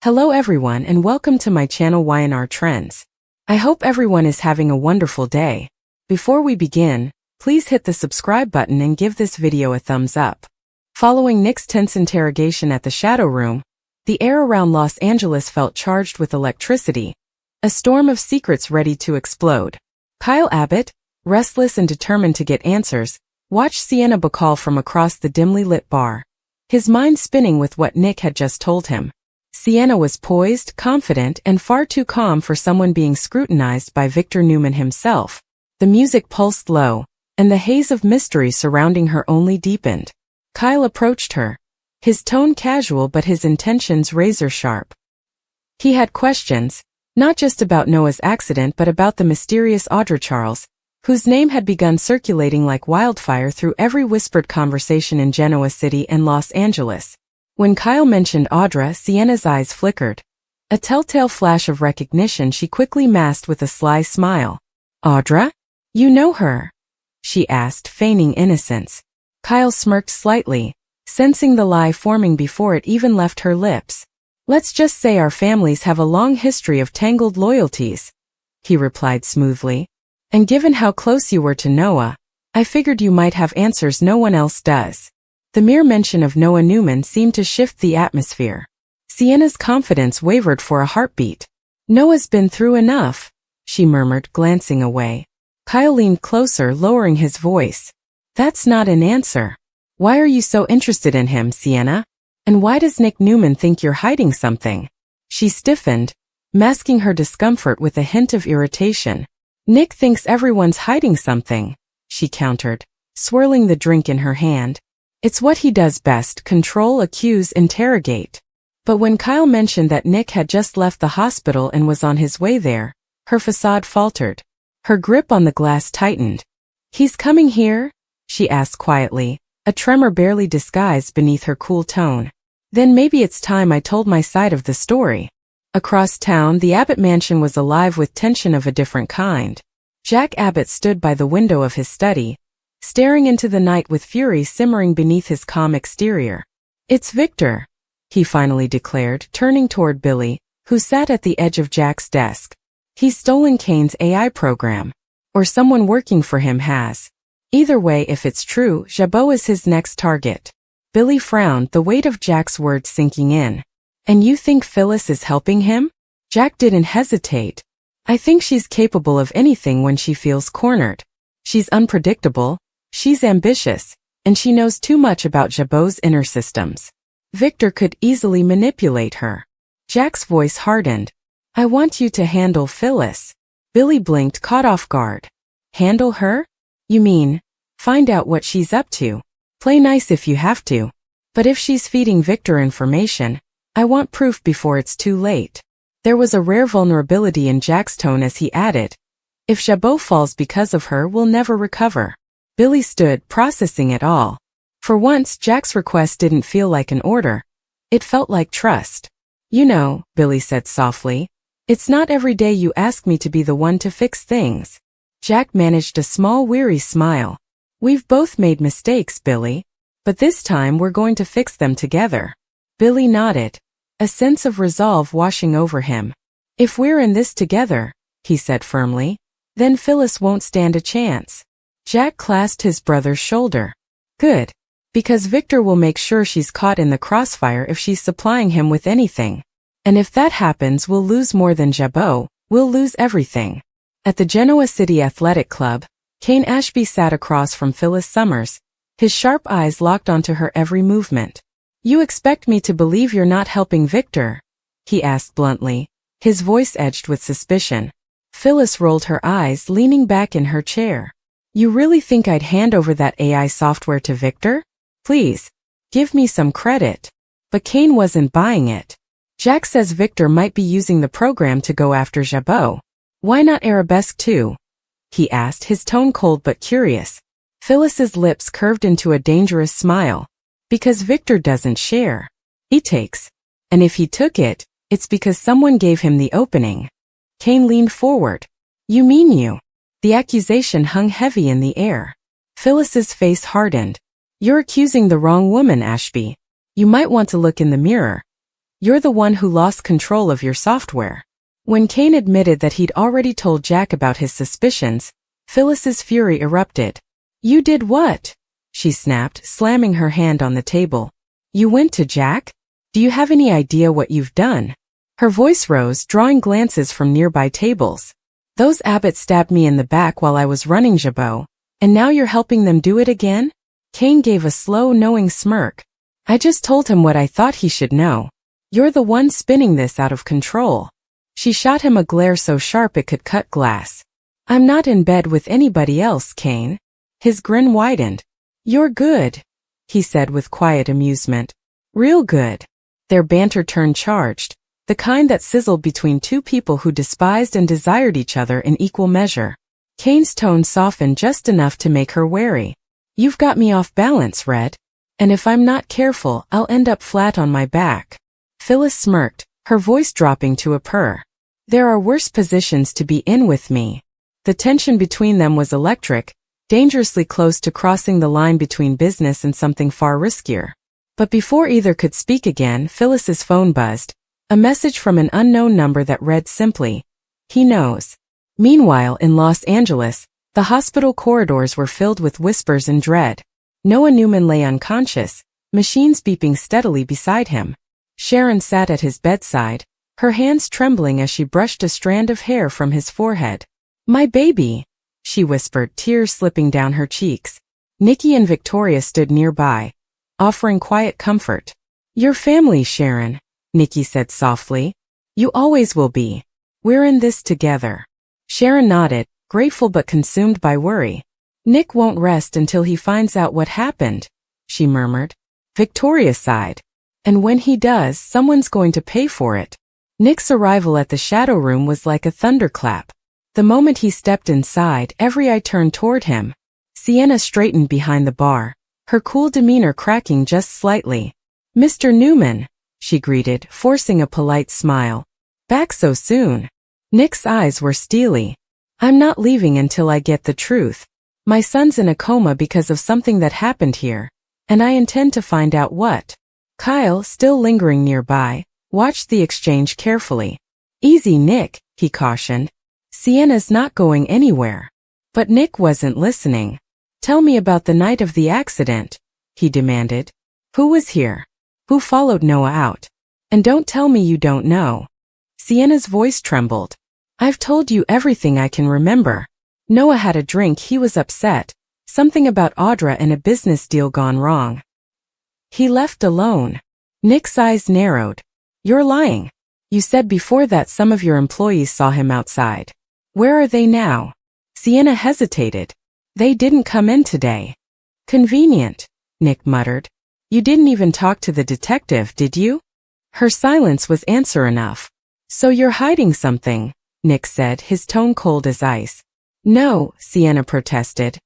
Hello everyone and welcome to my channel Y&R Trends. I hope everyone is having a wonderful day. Before we begin, please hit the subscribe button and give this video a thumbs up. Following Nick's tense interrogation at the Shadow Room, the air around Los Angeles felt charged with electricity, a storm of secrets ready to explode. Kyle Abbott, restless and determined to get answers, watched Sienna Bacall from across the dimly lit bar, his mind spinning with what Nick had just told him. Sienna was poised, confident, and far too calm for someone being scrutinized by Victor Newman himself. The music pulsed low, and the haze of mystery surrounding her only deepened. Kyle approached her, his tone casual but his intentions razor-sharp. He had questions, not just about Noah's accident but about the mysterious Audra Charles, whose name had begun circulating like wildfire through every whispered conversation in Genoa City and Los Angeles. When Kyle mentioned Audra, Sienna's eyes flickered. A telltale flash of recognition she quickly masked with a sly smile. "Audra? You know her?" she asked, feigning innocence. Kyle smirked slightly, sensing the lie forming before it even left her lips. "Let's just say our families have a long history of tangled loyalties," he replied smoothly. "And given how close you were to Noah, I figured you might have answers no one else does." The mere mention of Noah Newman seemed to shift the atmosphere. Sienna's confidence wavered for a heartbeat. "Noah's been through enough," she murmured, glancing away. Kyle leaned closer, lowering his voice. "That's not an answer. Why are you so interested in him, Sienna? And why does Nick Newman think you're hiding something?" She stiffened, masking her discomfort with a hint of irritation. "Nick thinks everyone's hiding something," she countered, swirling the drink in her hand. "It's what he does best: control, accuse, interrogate." But when Kyle mentioned that Nick had just left the hospital and was on his way there, her facade faltered. Her grip on the glass tightened. "He's coming here?" she asked quietly, a tremor barely disguised beneath her cool tone. "Then maybe it's time I told my side of the story." Across town, the Abbott mansion was alive with tension of a different kind. Jack Abbott stood by the window of his study, staring into the night with fury simmering beneath his calm exterior. "It's Victor," he finally declared, turning toward Billy, who sat at the edge of Jack's desk. "He's stolen Kane's AI program. Or someone working for him has. Either way, if it's true, Jabot is his next target." Billy frowned, the weight of Jack's words sinking in. "And you think Phyllis is helping him?" Jack didn't hesitate. "I think she's capable of anything when she feels cornered. She's unpredictable, she's ambitious, and she knows too much about Jabot's inner systems. Victor could easily manipulate her." Jack's voice hardened. "I want you to handle Phyllis." Billy blinked, caught off guard. "Handle her? You mean, find out what she's up to? Play nice if you have to. But if she's feeding Victor information, I want proof before it's too late." There was a rare vulnerability in Jack's tone as he added, "If Jabot falls because of her, we'll never recover." Billy stood, processing it all. For once, Jack's request didn't feel like an order. It felt like trust. "You know," Billy said softly, "it's not every day you ask me to be the one to fix things." Jack managed a small, weary smile. "We've both made mistakes, Billy. But this time we're going to fix them together." Billy nodded, a sense of resolve washing over him. "If we're in this together," he said firmly, "then Phyllis won't stand a chance." Jack clasped his brother's shoulder. "Good. Because Victor will make sure she's caught in the crossfire if she's supplying him with anything. And if that happens, we'll lose more than Jabot, we'll lose everything." At the Genoa City Athletic Club, Kane Ashby sat across from Phyllis Summers, his sharp eyes locked onto her every movement. "You expect me to believe you're not helping Victor?" he asked bluntly, his voice edged with suspicion. Phyllis rolled her eyes, leaning back in her chair. "You really think I'd hand over that AI software to Victor? Please, give me some credit." But Kane wasn't buying it. "Jack says Victor might be using the program to go after Jabot. Why not Arabesque too?" he asked, his tone cold but curious. Phyllis's lips curved into a dangerous smile. "Because Victor doesn't share. He takes. And if he took it, it's because someone gave him the opening." Kane leaned forward. "You mean you?" The accusation hung heavy in the air. Phyllis's face hardened. "You're accusing the wrong woman, Ashby. You might want to look in the mirror." You're the one who lost control of your software. When Kane admitted that he'd already told Jack about his suspicions, Phyllis's fury erupted. You did what? She snapped, slamming her hand on the table. You went to Jack? Do you have any idea what you've done? Her voice rose, drawing glances from nearby tables. Those Abbots stabbed me in the back while I was running Jabot, and now you're helping them do it again? Kane gave a slow, knowing smirk. I just told him what I thought he should know. You're the one spinning this out of control. She shot him a glare so sharp it could cut glass. I'm not in bed with anybody else, Kane. His grin widened. You're good, he said with quiet amusement. Real good. Their banter turned charged, the kind that sizzled between two people who despised and desired each other in equal measure. Kane's tone softened just enough to make her wary. You've got me off balance, Red. And if I'm not careful, I'll end up flat on my back. Phyllis smirked, her voice dropping to a purr. There are worse positions to be in with me. The tension between them was electric, dangerously close to crossing the line between business and something far riskier. But before either could speak again, Phyllis's phone buzzed, a message from an unknown number that read simply, "He knows." Meanwhile, in Los Angeles, the hospital corridors were filled with whispers and dread. Noah Newman lay unconscious, machines beeping steadily beside him. Sharon sat at his bedside, her hands trembling as she brushed a strand of hair from his forehead. My baby, she whispered, tears slipping down her cheeks. Nikki and Victoria stood nearby, offering quiet comfort. Your family, Sharon, Nikki said softly. You always will be. We're in this together. Sharon nodded, grateful but consumed by worry. Nick won't rest until he finds out what happened, she murmured. Victoria sighed. And when he does, someone's going to pay for it. Nick's arrival at the shadow room was like a thunderclap. The moment he stepped inside, every eye turned toward him. Sienna straightened behind the bar, her cool demeanor cracking just slightly. Mr. Newman, she greeted, forcing a polite smile. Back so soon. Nick's eyes were steely. I'm not leaving until I get the truth. My son's in a coma because of something that happened here, and I intend to find out what. Kyle, still lingering nearby, watched the exchange carefully. Easy, Nick, he cautioned. Sienna's not going anywhere. But Nick wasn't listening. Tell me about the night of the accident, he demanded. Who was here? Who followed Noah out? And don't tell me you don't know. Sienna's voice trembled. I've told you everything I can remember. Noah had a drink, he was upset. Something about Audra and a business deal gone wrong. He left alone. Nick's eyes narrowed. You're lying. You said before that some of your employees saw him outside. Where are they now? Sienna hesitated. They didn't come in today. Convenient, Nick muttered. You didn't even talk to the detective, did you? Her silence was answer enough. So you're hiding something, Nick said, his tone cold as ice. No, Sienna protested.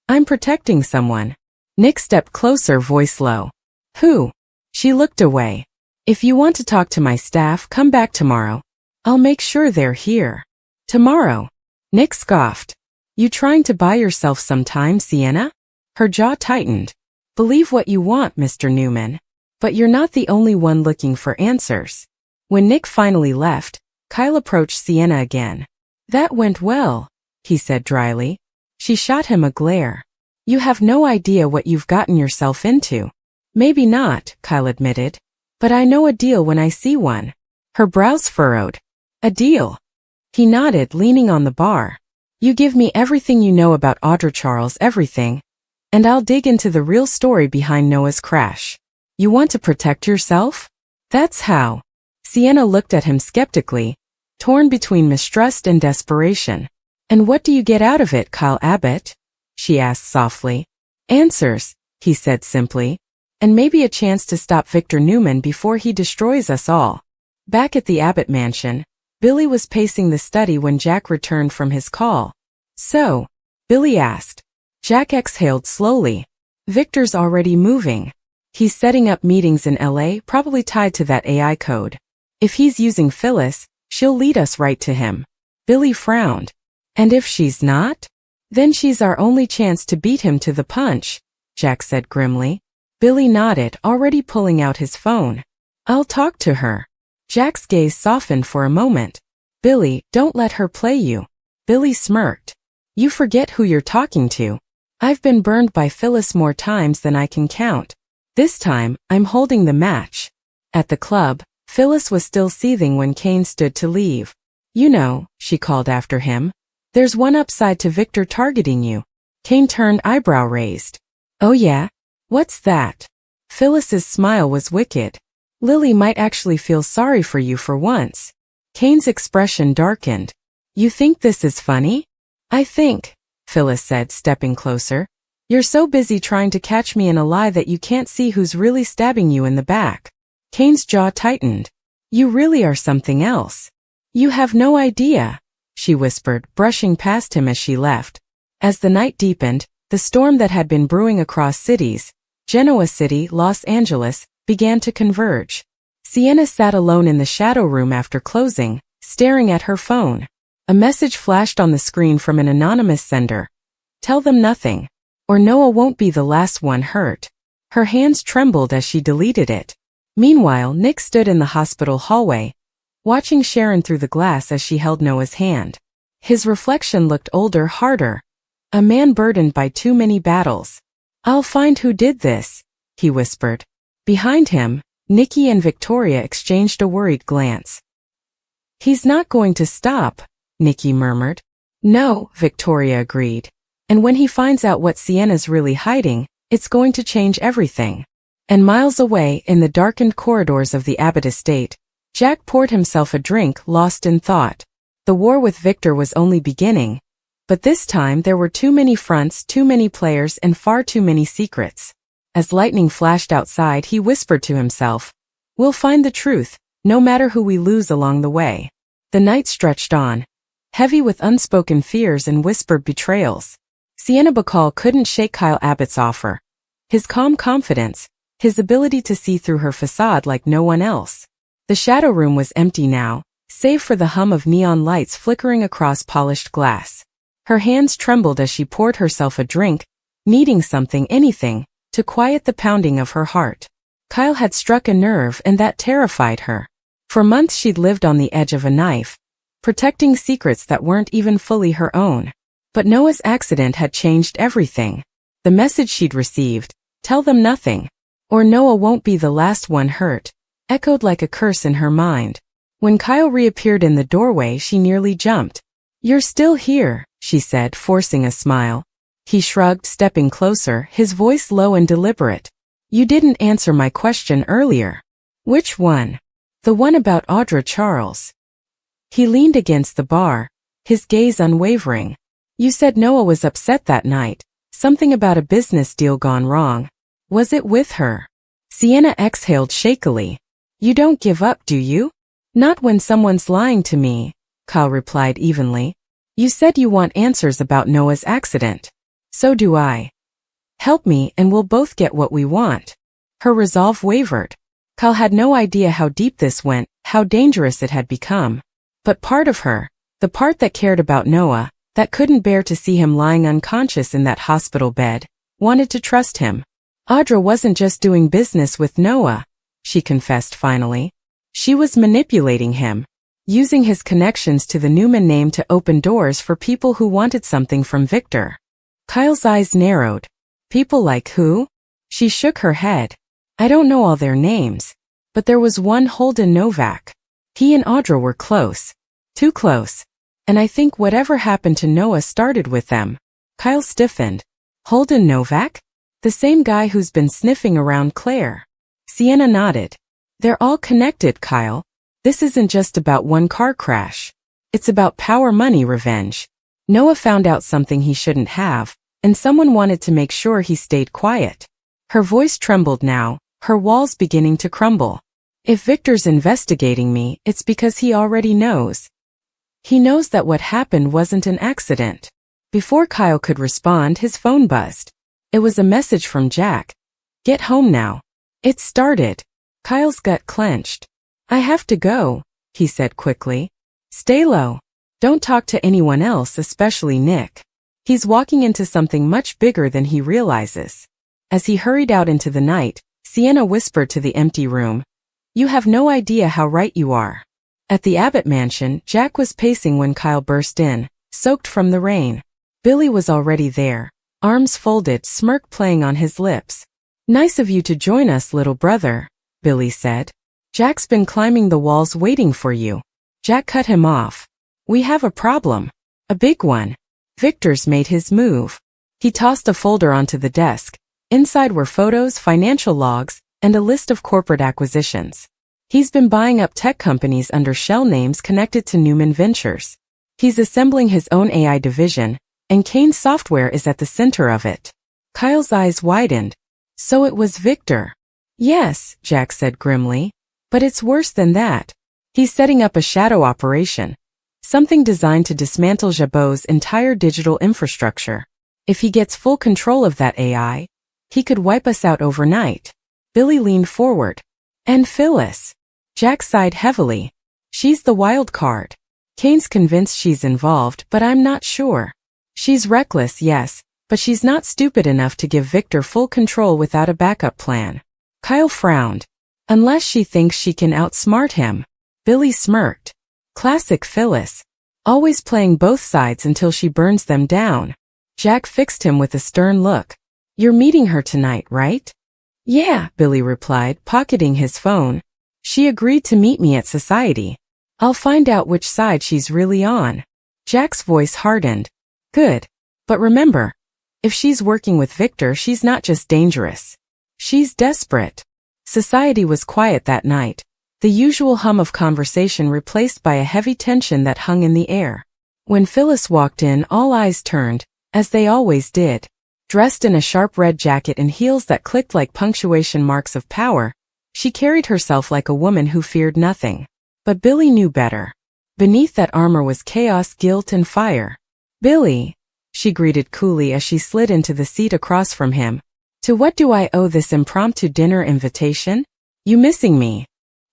I'm protecting someone. Nick stepped closer, voice low. Who? She looked away. If you want to talk to my staff, come back tomorrow. I'll make sure they're here. Tomorrow. Nick scoffed. You trying to buy yourself some time, Sienna? Her jaw tightened. Believe what you want, Mr. Newman. But you're not the only one looking for answers. When Nick finally left, Kyle approached Sienna again. That went well, he said dryly. She shot him a glare. You have no idea what you've gotten yourself into. Maybe not, Kyle admitted. But I know a deal when I see one. Her brows furrowed. A deal. He nodded, leaning on the bar. You give me everything you know about Audra Charles, everything, and I'll dig into the real story behind Noah's crash. You want to protect yourself? That's how. Sienna looked at him skeptically, torn between mistrust and desperation. And what do you get out of it, Kyle Abbott? She asked softly. Answers, he said simply. And maybe a chance to stop Victor Newman before he destroys us all. Back at the Abbott mansion, Billy was pacing the study when Jack returned from his call. So, Billy asked. Jack exhaled slowly. Victor's already moving. He's setting up meetings in LA, probably tied to that AI code. If he's using Phyllis, she'll lead us right to him. Billy frowned. And if she's not? Then she's our only chance to beat him to the punch, Jack said grimly. Billy nodded, already pulling out his phone. I'll talk to her, Jack's gaze softened for a moment. Billy, don't let her play you. Billy smirked. You forget who you're talking to. I've been burned by Phyllis more times than I can count. This time, I'm holding the match. At the club, Phyllis was still seething when Kane stood to leave. You know, she called after him. There's one upside to Victor targeting you. Kane turned, eyebrow raised. Oh yeah? What's that? Phyllis's smile was wicked. Lily might actually feel sorry for you for once. Kane's expression darkened. You think this is funny? I think, Phyllis said, stepping closer. You're so busy trying to catch me in a lie that you can't see who's really stabbing you in the back. Kane's jaw tightened. You really are something else. You have no idea, she whispered, brushing past him as she left. As the night deepened, the storm that had been brewing across cities, Genoa City, Los Angeles, began to converge. Sienna sat alone in the shadow room after closing, staring at her phone. A message flashed on the screen from an anonymous sender. Tell them nothing, or Noah won't be the last one hurt. Her hands trembled as she deleted it. Meanwhile, Nick stood in the hospital hallway, watching Sharon through the glass as she held Noah's hand. His reflection looked older, harder. A man burdened by too many battles. I'll find who did this, he whispered. Behind him, Nikki and Victoria exchanged a worried glance. He's not going to stop, Nikki murmured. No, Victoria agreed. And when he finds out what Sienna's really hiding, it's going to change everything. And miles away, in the darkened corridors of the Abbott estate, Jack poured himself a drink, lost in thought. The war with Victor was only beginning, but this time there were too many fronts, too many players, and far too many secrets. As lightning flashed outside, he whispered to himself, We'll find the truth, no matter who we lose along the way. The night stretched on, heavy with unspoken fears and whispered betrayals. Sienna Bacall couldn't shake Kyle Abbott's offer. His calm confidence, his ability to see through her facade like no one else. The shadow room was empty now, save for the hum of neon lights flickering across polished glass. Her hands trembled as she poured herself a drink, needing something, anything, to quiet the pounding of her heart. Kyle had struck a nerve, and that terrified her. For months she'd lived on the edge of a knife, protecting secrets that weren't even fully her own. But Noah's accident had changed everything. The message she'd received, tell them nothing, or Noah won't be the last one hurt, echoed like a curse in her mind. When Kyle reappeared in the doorway, she nearly jumped. You're still here, she said, forcing a smile. He shrugged, stepping closer, his voice low and deliberate. You didn't answer my question earlier. Which one? The one about Audra Charles. He leaned against the bar, his gaze unwavering. You said Noah was upset that night, something about a business deal gone wrong. Was it with her? Sienna exhaled shakily. You don't give up, do you? Not when someone's lying to me, Kyle replied evenly. You said you want answers about Noah's accident. So do I. Help me and we'll both get what we want. Her resolve wavered. Kyle had no idea how deep this went, how dangerous it had become. But part of her, the part that cared about Noah, that couldn't bear to see him lying unconscious in that hospital bed, wanted to trust him. Audra wasn't just doing business with Noah, she confessed finally. She was manipulating him, using his connections to the Newman name to open doors for people who wanted something from Victor. Kyle's eyes narrowed. People like who? She shook her head. I don't know all their names, but there was one, Holden Novak. He and Audra were close. Too close. And I think whatever happened to Noah started with them. Kyle stiffened. Holden Novak? The same guy who's been sniffing around Claire. Sienna nodded. They're all connected, Kyle. This isn't just about one car crash. It's about power, money, revenge. Noah found out something he shouldn't have, and someone wanted to make sure he stayed quiet. Her voice trembled now, her walls beginning to crumble. If Victor's investigating me, it's because he already knows. He knows that what happened wasn't an accident. Before Kyle could respond, his phone buzzed. It was a message from Jack. Get home now. It started. Kyle's gut clenched. I have to go, he said quickly. Stay low. Don't talk to anyone else, especially Nick. He's walking into something much bigger than he realizes. As he hurried out into the night, Sienna whispered to the empty room. You have no idea how right you are. At the Abbott mansion, Jack was pacing when Kyle burst in, soaked from the rain. Billy was already there, arms folded, smirk playing on his lips. Nice of you to join us, little brother, Billy said. Jack's been climbing the walls waiting for you. Jack cut him off. We have a problem. A big one. Victor's made his move. He tossed a folder onto the desk. Inside were photos, financial logs, and a list of corporate acquisitions. He's been buying up tech companies under shell names connected to Newman Ventures. He's assembling his own AI division, and Kane's software is at the center of it. Kyle's eyes widened. So it was Victor. Yes, Jack said grimly. But it's worse than that. He's setting up a shadow operation. Something designed to dismantle Jabot's entire digital infrastructure. If he gets full control of that AI, he could wipe us out overnight. Billy leaned forward. And Phyllis. Jack sighed heavily. She's the wild card. Kane's convinced she's involved, but I'm not sure. She's reckless, yes, but she's not stupid enough to give Victor full control without a backup plan. Kyle frowned. Unless she thinks she can outsmart him. Billy smirked. Classic Phyllis. Always playing both sides until she burns them down. Jack fixed him with a stern look. You're meeting her tonight, right? Yeah, Billy replied, pocketing his phone. She agreed to meet me at Society. I'll find out which side she's really on. Jack's voice hardened. Good. But remember, if she's working with Victor, she's not just dangerous. She's desperate. Society was quiet that night, the usual hum of conversation replaced by a heavy tension that hung in the air. When Phyllis walked in, all eyes turned, as they always did. Dressed in a sharp red jacket and heels that clicked like punctuation marks of power, she carried herself like a woman who feared nothing. But Billy knew better. Beneath that armor was chaos, guilt, and fire. Billy, she greeted coolly as she slid into the seat across from him. To what do I owe this impromptu dinner invitation? You missing me?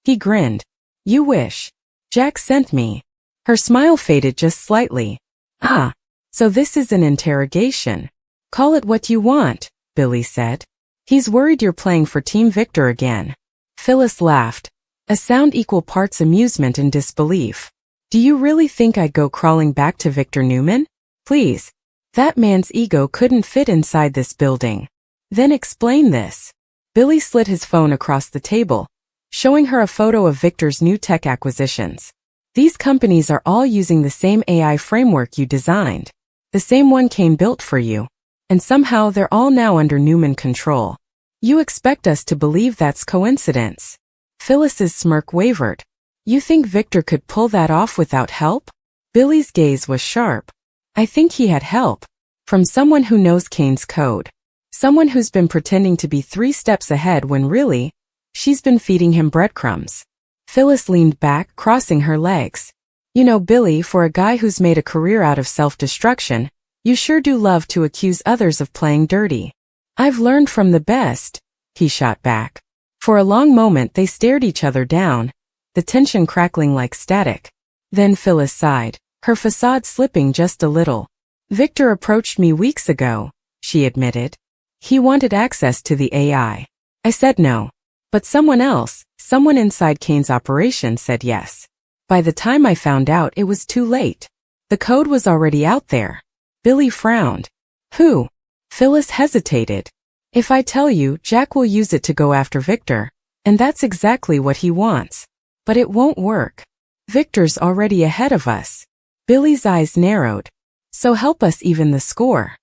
He grinned. You wish. Jack sent me. Her smile faded just slightly. Ah, so this is an interrogation. Call it what you want, Billy said. He's worried you're playing for Team Victor again. Phyllis laughed, a sound equal parts amusement and disbelief. Do you really think I'd go crawling back to Victor Newman? Please. That man's ego couldn't fit inside this building. Then explain this. Billy slid his phone across the table, showing her a photo of Victor's new tech acquisitions. These companies are all using the same AI framework you designed. The same one Kane built for you. And somehow they're all now under Newman control. You expect us to believe that's coincidence? Phyllis's smirk wavered. You think Victor could pull that off without help? Billy's gaze was sharp. I think he had help. From someone who knows Kane's code. Someone who's been pretending to be 3 steps ahead when really, she's been feeding him breadcrumbs. Phyllis leaned back, crossing her legs. You know, Billy, for a guy who's made a career out of self-destruction, you sure do love to accuse others of playing dirty. I've learned from the best, he shot back. For a long moment they stared each other down, the tension crackling like static. Then Phyllis sighed, her facade slipping just a little. Victor approached me weeks ago, she admitted. He wanted access to the AI. I said no. But someone else, someone inside Kane's operation said yes. By the time I found out, it was too late. The code was already out there. Billy frowned. Who? Phyllis hesitated. If I tell you, Jack will use it to go after Victor, and that's exactly what he wants. But it won't work. Victor's already ahead of us. Billy's eyes narrowed. So help us even the score.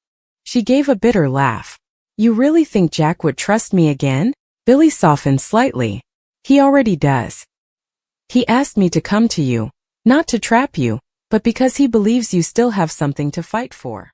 She gave a bitter laugh. You really think Jack would trust me again? Billy softened slightly. He already does. He asked me to come to you, not to trap you, but because he believes you still have something to fight for.